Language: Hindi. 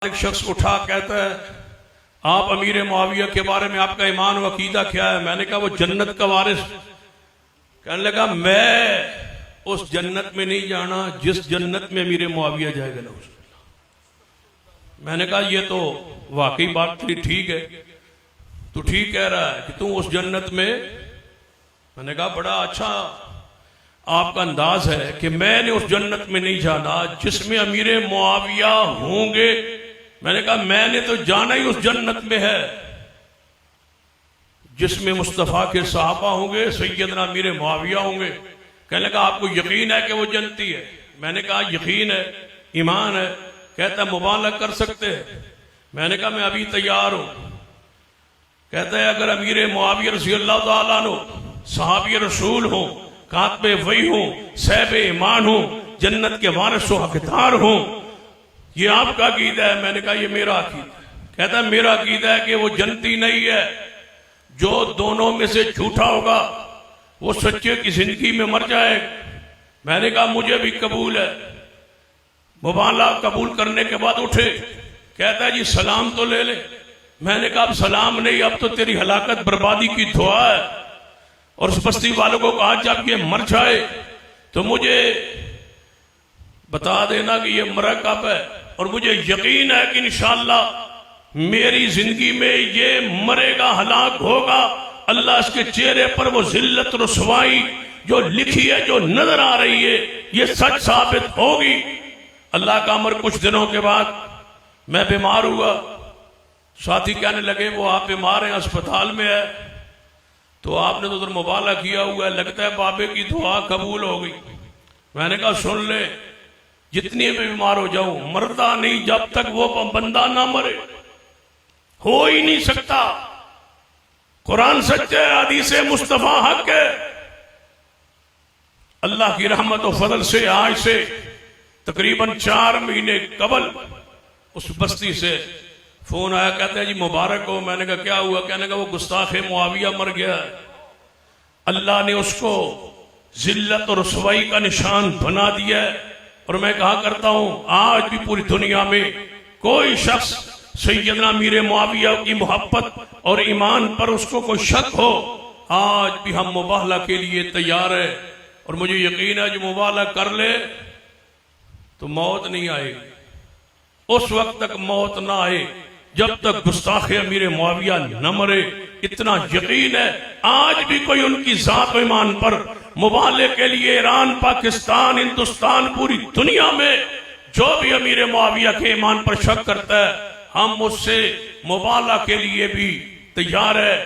एक शख्स उठा कहता है आप अमीर मुआविया के बारे में आपका ईमान व अकीदा क्या है। मैंने कहा वो जन्नत का वारिस। कहने लगा मैं उस जन्नत में नहीं जाना जिस जन्नत में अमीर मुआविया जाएगा ना। मैंने कहा ये तो वाकई बात तेरी ठीक है, तू ठीक कह रहा है कि तू उस जन्नत में। मैंने कहा बड़ा अच्छा आपका अंदाज है कि मैंने उस जन्नत में नहीं जाना जिसमें अमीर मुआविया होंगे। मैंने कहा मैंने तो जाना ही उस जन्नत में है जिसमें मुस्तफा के सहाबा होंगे, सैयदना अमीर मुआविया होंगे। कहने लगा आपको यकीन है कि वो जन्नती है। मैंने कहा यकीन है, ईमान है। कहता है मुबालग कर सकते हैं। मैंने कहा मैं अभी तैयार हूं। कहता है अगर अमीर मुआविया रज़ी अल्लाह तआला अन्हु सहाबी रसूल हो, कातबे वही हो, सहबे ईमान हो, जन्नत के वारिस व हकदार हो, ये आपका अकीदा है। मैंने कहा ये मेरा अकीदा। कहता है मेरा अकीदा है कि वो जन्नती नहीं है। जो दोनों में से झूठा होगा वो सच्चे की जिंदगी में मर जाएगा। मैंने कहा मुझे भी कबूल है। मुबाला कबूल करने के बाद उठे। कहता है जी सलाम तो ले ले। मैंने कहा अब सलाम नहीं, अब तो तेरी हलाकत बर्बादी की दुआ है। और उस बस्ती वालों को कहा जब ये मर जाए तो मुझे बता देना कि ये मरा कब है। और मुझे यकीन है कि इंशाअल्लाह मेरी जिंदगी में ये मरेगा, हलाक होगा। अल्लाह इसके चेहरे पर वो जिल्लत रुसवाई जो लिखी है, जो नजर आ रही है, ये सच साबित होगी। अल्लाह का अमर कुछ दिनों के बाद मैं बीमार हुआ। साथी कहने लगे वो आप बीमार हैं, अस्पताल में है, तो आपने तो उधर मुबाला किया हुआ है, लगता है बाबे की दुआ कबूल हो गई। मैंने कहा सुन ले, जितनी भी बीमार हो जाऊं मरता नहीं जब तक वो बंदा ना मरे। हो ही नहीं सकता। कुरान सच्चा है, हदीस मुस्तफा हक है। अल्लाह की रहमत और फजल से आज से तकरीबन 4 महीने कबल उस बस्ती से फोन आया। कहते हैं जी मुबारक हो। मैंने कहा क्या हुआ। कहने का वो गुस्ताखे मुआविया मर गया है। अल्लाह ने उसको जिल्लत और रुसवाई का निशान बना दिया है। और मैं कहा करता हूं आज भी पूरी दुनिया में कोई शख्स सैयदना अमीर मुआविया की मोहब्बत और ईमान पर उसको कोई शक हो, आज भी हम मुबाहला के लिए तैयार है। और मुझे यकीन है जो मुबाहला कर ले तो मौत नहीं आएगी। उस वक्त तक मौत ना आए जब तक गुस्ताखे अमीर मुआविया न मरे। इतना यकीन है आज भी कोई उनकी जात ईमान पर मुबाले के लिए ईरान, पाकिस्तान, हिंदुस्तान, पूरी दुनिया में जो भी अमीर मुआविया के ईमान पर शक करता है, हम उससे मुबाला के लिए भी तैयार है।